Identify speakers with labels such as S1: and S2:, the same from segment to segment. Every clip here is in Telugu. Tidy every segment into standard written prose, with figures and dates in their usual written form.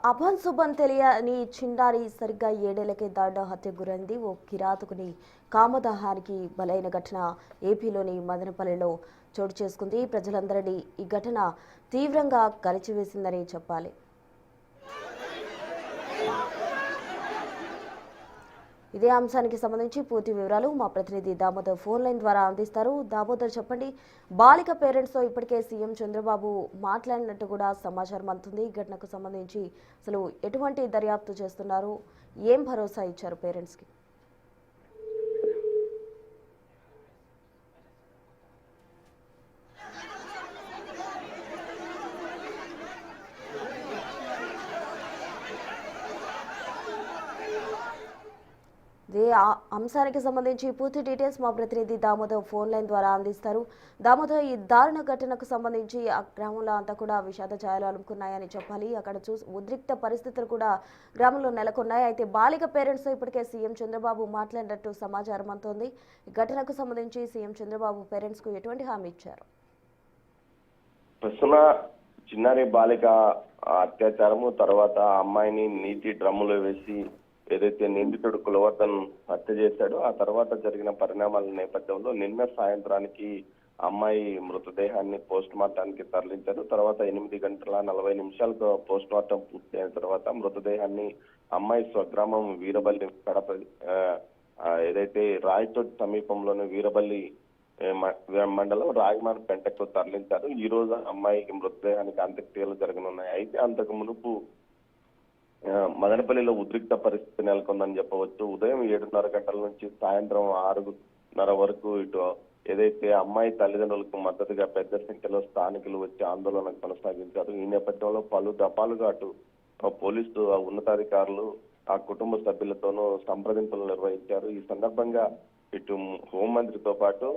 S1: అభన్ శుభన్ తెలియని చిన్నారి సరిగ్గా 7 ఏళ్లకే దారుణ హత్య గురైంది. ఓ కిరాతకుని కామదాహానికి బలైన ఘటన ఏపీలోని మదనపల్లిలో చోటు చేసుకుంది. ప్రజలందరినీ ఈ ఘటన తీవ్రంగా కలిచివేసిందని చెప్పాలి. ఇదే అంశానికి సంబంధించి పూర్తి వివరాలు మా ప్రతినిధి దామోదర్ ఫోన్ లైన్ ద్వారా అందిస్తారు. దామోదర్, చెప్పండి. బాలిక పేరెంట్స్ తో ఇప్పటికే సీఎం చంద్రబాబు మాట్లాడినట్టు కూడా సమాచారం అందుతుంది. ఈ ఘటనకు సంబంధించి అసలు ఎటువంటి దర్యాప్తు చేస్తున్నారు, ఏం భరోసా ఇచ్చారు పేరెంట్స్ కి? ఇదే అంశానికి సంబంధించి పూర్తి డీటెయిల్స్ మా ప్రతినిధి దామోదర్ ఫోన్ లైన్ ద్వారా అందిస్తారు. దామోదర్, ఈ దారుణ ఘటనకు సంబంధించి ఆ గ్రామంలో అంతా కూడా విషాద ఛాయలు అలుముకున్నాయని చెప్పాలి. అక్కడ ఉద్రిక్త పరిస్థితులు కూడా గ్రామంలో నెలకొన్నాయి. అయితే బాలిక పేరెంట్స్ తో ఇప్పటికే సీఎం చంద్రబాబు మాట్లాడినట్టు సమాచారం అందుతోంది. ఈ ఘటనకు సంబంధించి సీఎం చంద్రబాబు పేరెంట్స్ కు ఎటువంటి హామీ ఇచ్చారు?
S2: ప్రస్తుత చిన్నారి బాలిక అత్యాచారము తర్వాత అమ్మాయిని నీటి డ్రమ్ములో వేసి ఏదైతే నిందితుడు కులవర్ధన్ హత్య చేశాడో ఆ తర్వాత జరిగిన పరిణామాల నేపథ్యంలో నిన్న సాయంత్రానికి అమ్మాయి మృతదేహాన్ని పోస్ట్ మార్టానికి తరలించారు. తర్వాత 8:40 పోస్ట్ మార్టం పూర్తి అయిన తర్వాత మృతదేహాన్ని అమ్మాయి స్వగ్రామం వీరబల్లి కడప ఏదైతే రాయచోటి సమీపంలోని వీరబల్లి మండలం రాగిమాన్ పెంటకు తరలించారు. ఈ రోజు అమ్మాయికి మృతదేహానికి అంత్యక్రియలు జరగనున్నాయి. అయితే అంతకు మునుపు మదనపల్లిలో ఉద్రిక్త పరిస్థితి నెలకొందని చెప్పవచ్చు. ఉదయం 7:30 గంటల నుంచి సాయంత్రం 6:30 వరకు ఇటు ఏదైతే అమ్మాయి తల్లిదండ్రులకు మద్దతుగా పెద్ద సంఖ్యలో స్థానికులు వచ్చి ఆందోళన కొనసాగించారు. ఈ నేపథ్యంలో పలు దఫాలుగా అటు పోలీసు ఉన్నతాధికారులు ఆ కుటుంబ సభ్యులతోనూ సంప్రదింపులు నిర్వహించారు. ఈ సందర్భంగా ఇటు హోంమంత్రితో పాటు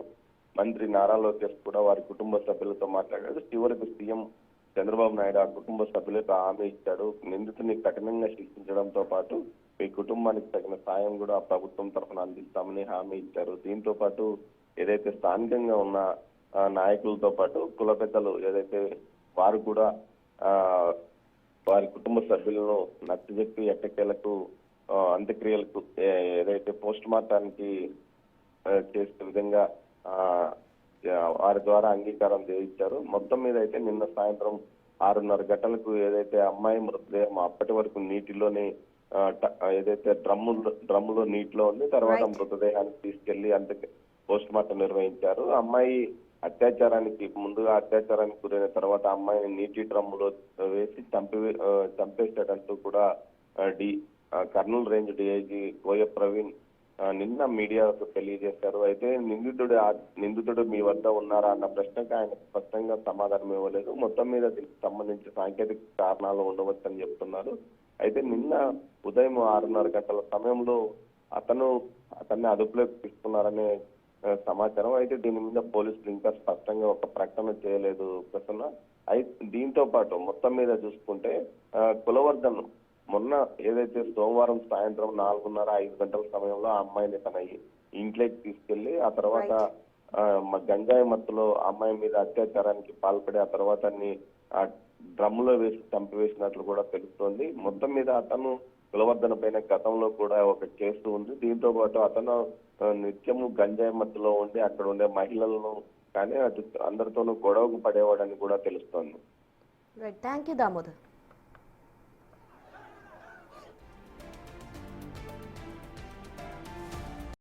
S2: మంత్రి నారా లోకేష్ కూడా వారి కుటుంబ సభ్యులతో మాట్లాడారు. చివరికి సీఎం చంద్రబాబు నాయుడు ఆ కుటుంబ సభ్యులకు హామీ ఇచ్చాడు. నిందితుని కఠినంగా శిక్షించడంతో పాటు మీ కుటుంబానికి తగిన సాయం కూడా ప్రభుత్వం తరఫున అందిస్తామని హామీ ఇచ్చారు. దీంతో పాటు ఏదైతే స్థానికంగా ఉన్న నాయకులతో పాటు కుల పెద్దలు ఏదైతే వారు కూడా వారి కుటుంబ సభ్యులను నచ్చజెప్పి ఎట్టకేలకు అంత్యక్రియలకు ఏదైతే పోస్ట్ మార్టానికి చేసే విధంగా వారి ద్వారా అంగీకారం చేయించారు. మొత్తం మీద అయితే నిన్న సాయంత్రం 6:30 గంటలకు ఏదైతే అమ్మాయి మృతదేహం అప్పటి వరకు నీటిలోనే ఏదైతే డ్రమ్ములో నీటిలో ఉంది, తర్వాత మృతదేహాన్ని తీసుకెళ్లి అంతకు పోస్ట్ మార్టం నిర్వహించారు. అమ్మాయి ముందుగా అత్యాచారానికి గురైన తర్వాత అమ్మాయిని నీటి డ్రమ్ములో వేసి చంపేశాడంటూ కూడా కర్నూలు రేంజ్ డిఐజీ కోయ ప్రవీణ్ నిన్న మీడియాకు తెలియజేశారు. అయితే నిందితుడు మీ వద్ద ఉన్నారా అన్న ప్రశ్నకు ఆయన స్పష్టంగా సమాధానం ఇవ్వలేదు. మొత్తం మీద దీనికి సంబంధించి సాంకేతిక కారణాలు ఉండవచ్చని చెప్తున్నారు. అయితే నిన్న ఉదయం 6:30 గంటల సమయంలో అతన్ని అదుపులోకి తీసుకున్నారనే సమాచారం. అయితే దీని మీద పోలీసులు ఇంకా స్పష్టంగా ఒక ప్రకటన చేయలేదు ప్రసన్న. అయితే దీంతో పాటు మొత్తం మీద చూసుకుంటే కులవర్ధన్ మొన్న ఏదైతే సోమవారం సాయంత్రం 4:30-5 గంటల సమయంలో ఆ అమ్మాయిని తన ఇంట్లోకి తీసుకెళ్లి ఆ తర్వాత గంజాయి మత్తులో అమ్మాయి మీద అత్యాచారానికి పాల్పడి ఆ తర్వాత డ్రమ్ములో వేసి చంపివేసినట్లు కూడా తెలుస్తోంది. మొత్తం మీద అతను కులవర్ధన పైన గతంలో కూడా ఒక కేసు ఉంది. దీంతో పాటు అతను నిత్యము గంజాయి మత్తులో ఉండి అక్కడ ఉండే మహిళలను కానీ అటు అందరితోనూ గొడవకు పడేవాడని కూడా తెలుస్తోంది.
S1: Thank you Damodar.